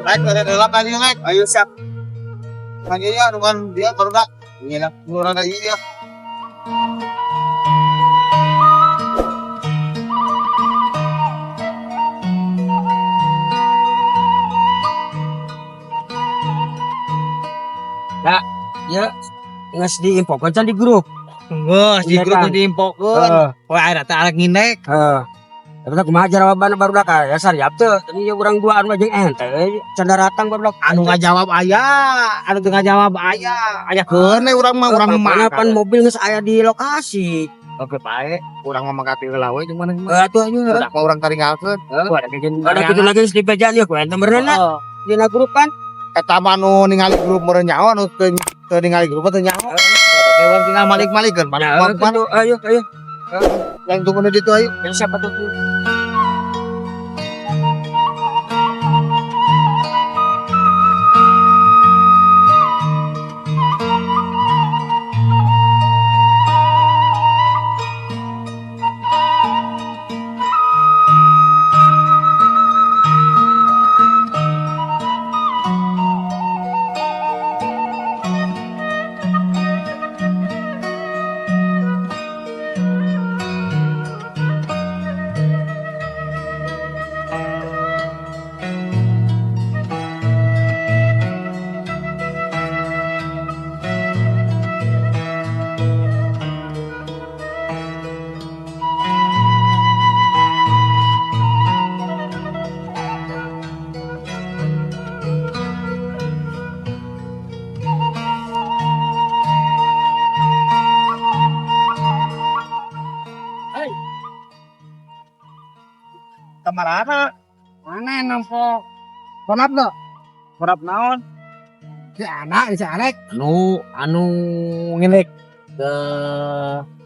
Naik dari dalam tadi naik. Ayo siap. Lagi ya dengan dia baru nak. Ini lah, keluaran lagi dia. Ya, ngas diinfokan can di grup. Wah, di grup diimpokeun. Wah, ada tak ngindek. Tapi aku majar jawaban baru dah ya sariap teh. Tadi orang duaan mah jeung ente can datang baru Anu ngajawab aya, anu teu ngajawab aya. Aya keun we urang mah urang mah. pan mobil geus aya di lokasi. Oke bae, urang mah mangkat heula we jeung maneh. Atuh nya. Udah mah urang taringgalkeun. Ada kitu lagi di bejaan ya ku ente berenang. Dina grup kan. Eta mah nu ningali grup meureun nyawa anu teu ningali grup teu nyawa. Kayak tinggal malik-malikeun. Ayo. Yang tunggu di situ ayo. Siapa tuh? Kamarana. Mana nampo? Konap lo? Konap naon? Si anak, si Alek. Anu ngirek ke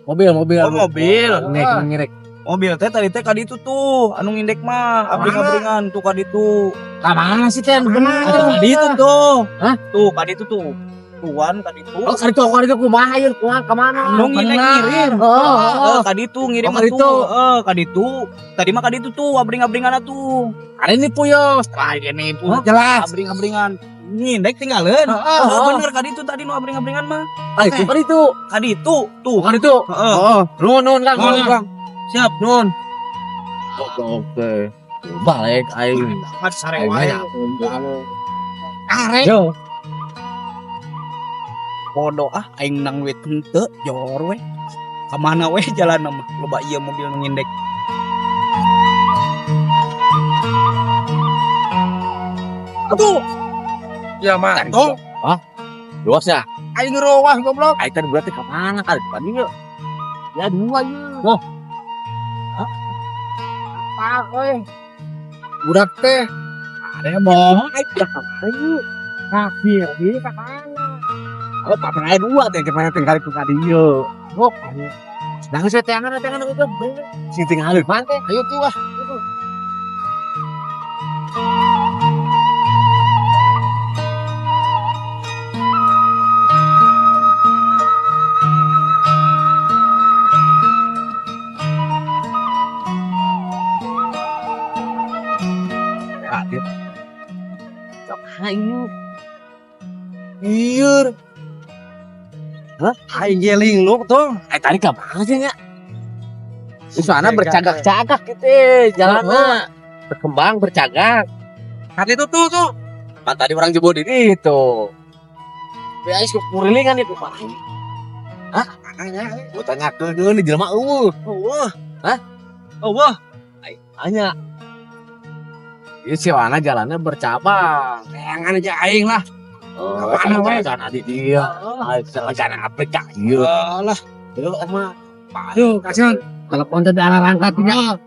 mobil. Oh, mobil. Ngirek. Mobil teh tadi teh kaditu tuh, anu ngindek mah, abring-abringan tuh kaditu. Ka mana sih teh bener? Kaditu tuh. Hah? Tuh kaditu tuh. Tuan kaditu. Oh, kaditu kumaha ieu kumaha ka mana? Anu ngirim. Kaditu ngirim Oh, kaditu. tuh. Kaditu. Tadi mah kaditu tuh abring-abringan tuh. Ada ini puyos. Wah, ini pun Jelas. abring-abringan. Ngindek tinggalin. Bener kaditu tadi nu abring-abringan mah. Itu kaditu. Kaditu tuh. Kaditu. Heeh. Nun Kang, Kang. Siap nun. Oke. Balik aing. Mas sarewae. Arek. Yo. Bodoh aing nang wit henteu jor we. Ka mana we jalan mah loba ieu mobil nu ngindek. Aduh. Ya mah. Oh. Luas ya? Aing ngerowah goblok. Aing tadi berarti ka mana kali depan ieu? Ya dua ieu. Apa euy? Budak teh Ada bohong aing udah ka mana ieu? Kafir ieu ka mana? Oh, papan aya dua teh kemana tinggal itu ka dieu. Oh, sedang saya tangan itu. Sing tinggal di pantai. ayo tuh wah. Ayo. Iya. Hah? Aing geling lu tuh. Tadi ka mana sih nya? Di sana bercagak-cagak gitu jalannya. Berkembang bercagak. Kan itu tuh. Kan tadi orang jebol di itu. Ya is kurilingan itu Pak. Hah? Gua tanya ke di jelema eueuh. Hah? Wah. Tanya. Ieu si Wana jalannya bercabang. Kayangan aja aing lah. Mana we? Sana di dia. Jalan Afrika. Ieu. Alah. Yuk mah. Ayo kasihan. Telepon teh arah angkatnya.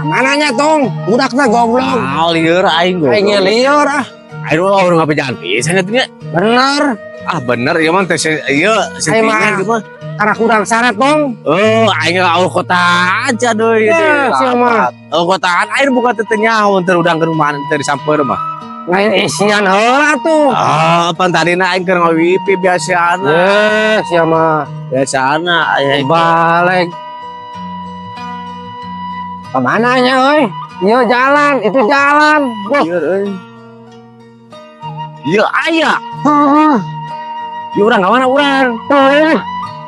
Mananya tong? Budakna goblok. Lieur aing goblok. Aing lieur ah. Aing orang ngabejan pisan atuh nya. Bener. Bener ieu mah teh ieu settingan mah karena kurang syarat dong. Aing au kota aja deui. Ya, sia mah. Au kotaan air buka teh nyaho teu udang ke rumah teh disamper mah. Lain isian heula tuh. Ah, pan tadi aing keur ngawipi biasana. Sia mah Biasana aya balik. Kemana nya euy? Ieu jalan, itu jalan. Wah, ieu euy. Ieu aya. heeh. Ieu urang ka mana urang?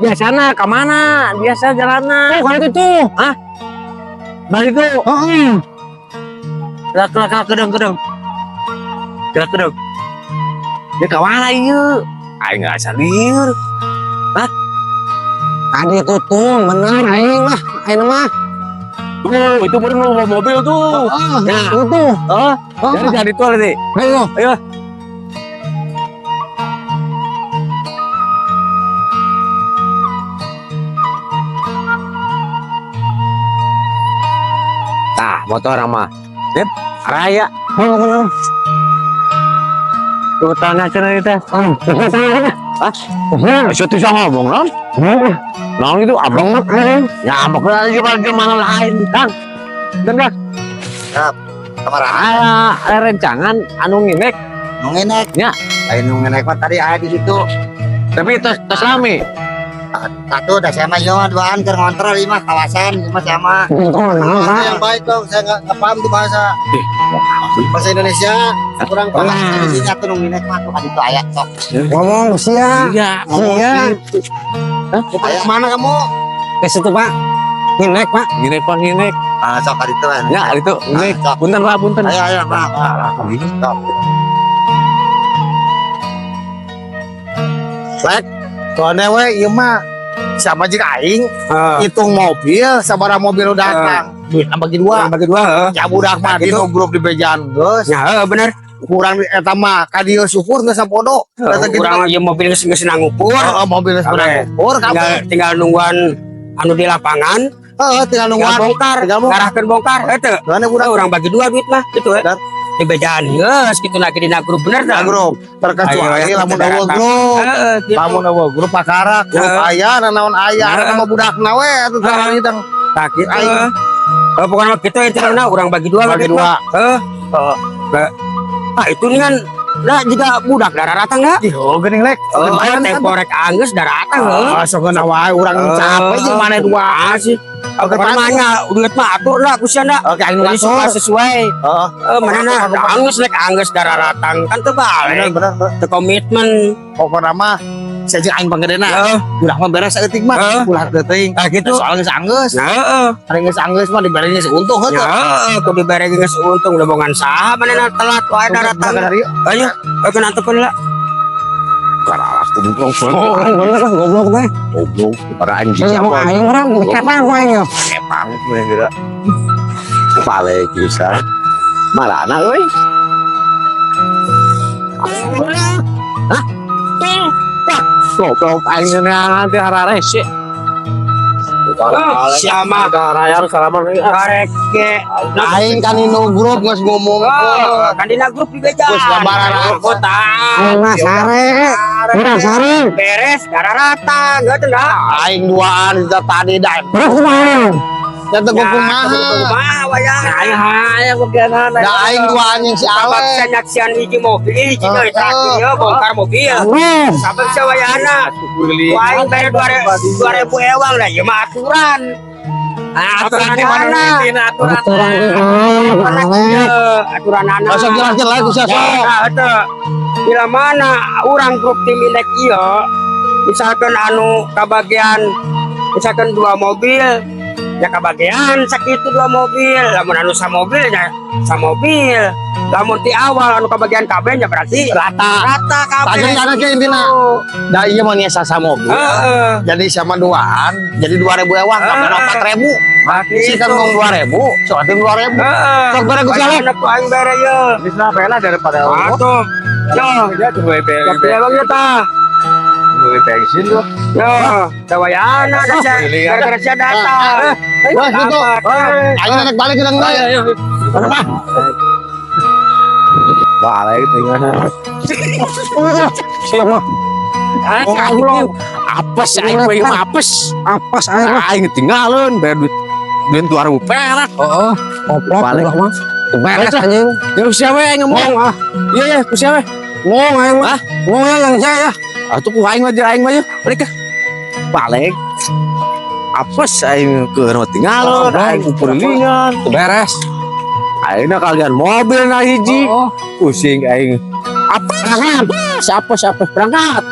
Biasana ke mana? Biasa jalanna. Oh, kalau itu. Hah? Balik itu. Heeh. Kelak kedeng. Kelak kedeng. Dia ka mana ieu? Aing enggak salir. Tadi itu tuh bener aing mah. Aing mah. Tuh, itu baru bawa mobil tuh. Ya, itu. Oh, jadi tuh nih. Ayo. Tah, motor mah. Dep, raya. Bener. Tuh tanah cenah itu. Hah? Saya tuh ngomong, non? Non itu abang mah. Ya, abang lagi pada mana lain, kan? Dan Kamar ada rencangan anu nginek. nungenek Ya. lain nungenek mah tadi ada di situ Tapi tos rame. satu udah sama yo duaan keur ngontrol lima kawasan lima sama bahasa yang baik dong saya nggak paham tuh bahasa Indonesia kurang paham di sini tuh nungenek mah tuh itu ayat sok Ngomong sia. Iya. Iya. ayat mana kamu Ke situ, Pak. Nginek, Pak. Nginek pak nginek. sok itu kan Ya, itu nginek. sok Punten pak, punten. ayo pak sok Lek, soalnya we ieu mah sama jika aing hitung mobil sabaraha mobil udah datang duit bagi dua ya budak mah di grup di bejaan geus Ya, bener. kurang eta mah ka dieu syukur geus sapodo eta gitu Kurang aja mobil geus ngukur. mobil geus Oke. ngukur Tinggal nungguan anu di lapangan. tinggal nungguan Tinggal bongkar. tinggal bongkar Ngarahkeun bongkar. Eta. soalnya budak Orang bagi dua duit mah gitu ya. Dan- Di bejaan geus kitu lagi dina grup bener na dah. grup terkecuali lamun eueuh grup Gitu. lamun eueuh grup pakara grup aya nanaon aya nama budakna we atuh tah kita Tak gitu. Aing. Pokoknya kita itu orang bagi dua bagi dua Ah itu nih kan lah jika budak darah rata enggak? oh geuning lek Tempo rek anggeus darah rata heeh. sogeuna wae urang capek jeung mana dua sih. Oke, namanya duit mah atur lah kusian dah. oke anu Jadi suka sesuai. heeh Mana nah anggeus rek anggeus darah ratang kan teu balik. bener Teu komitmen. pokokna mah saya jeung aing panggedena Heeh. udah mah beres euting mah ulah teuing Tah gitu. soal geus anggeus Heeh. ari geus anggeus mah dibere seuntung Ya, heuh kudu bareng geus untung lebongan saha manehna telat wae darah ratang. Ayo, kena tepen lah. Karalas kumplong. Bener goblok teh. Goblok, para anjing Iya mau apa? aing urang kapan gua aing. Kepang punya geura. Pale kisah. Malana euy. Hah? Goblok aing nanti hararese. Siapa? Raya salaman euy. Karek ge. aing kan inu grup geus ngomong Kan dina grup juga jalan. Geus gambaran kota. Mas sare Udah sare. Beres darah rata, enggak tuh enggak. aing duaan kita tadi dah Terus kumaha? dan teu kumaha Kumaha wayang. Hayang begianan. da aing duaan yang si Sabab Ale nyaksian hiji mobil, hiji deui tadi ya bongkar mobil. Sabab sawayana. Waing bayar 2000 ewang lah, ya mah aturan. Aturan di mana? Aturan anak. Masa jelas-jelas ku sasa. Eta. Bila mana orang grup tim indek ieu misalkan anu kabagian misalkan 2 mobil ya kabagian sakitu 2 mobil lamun anu samobil ya samobil lamun ti awal anu kabagian kabeh nya berarti rata kabeh. Tadi kana ke intina. Da ieu mah nya sasa mobil. Heeh. Jadi sama duaan, jadi 2000 ewang tambah 4000. Si kan ngomong 2000, soalnya 2000. Heeh. Sok bare ku saleh. Anak aing bare ye. Bisa pela daripada Atuh. Yo, Dia tuh tapi abang ya ta. bensin tuh. Yo, dawayana da gara-gara sia data. Wah, gitu. Ayo naik balik ke dengdang. Bale tinggal. Siapa? Apes aing we mah apes. Apes aing. Aing tinggalin bayar duit 2000 perak. Heeh. Opo Balik. udah mah. Beres anjing. Ya siapa yang ngomong ah? Iya ya, ku siapa? Ngomong aing mah. Ngomong yang saya. Atuh ku aing mah ya. Mereka balik. Apa aing ke rumah tinggal, aing kupurilingan, beres. Aing kalian mobil na hiji. Pusing aing. Apa? Berangkat. Siapa berangkat?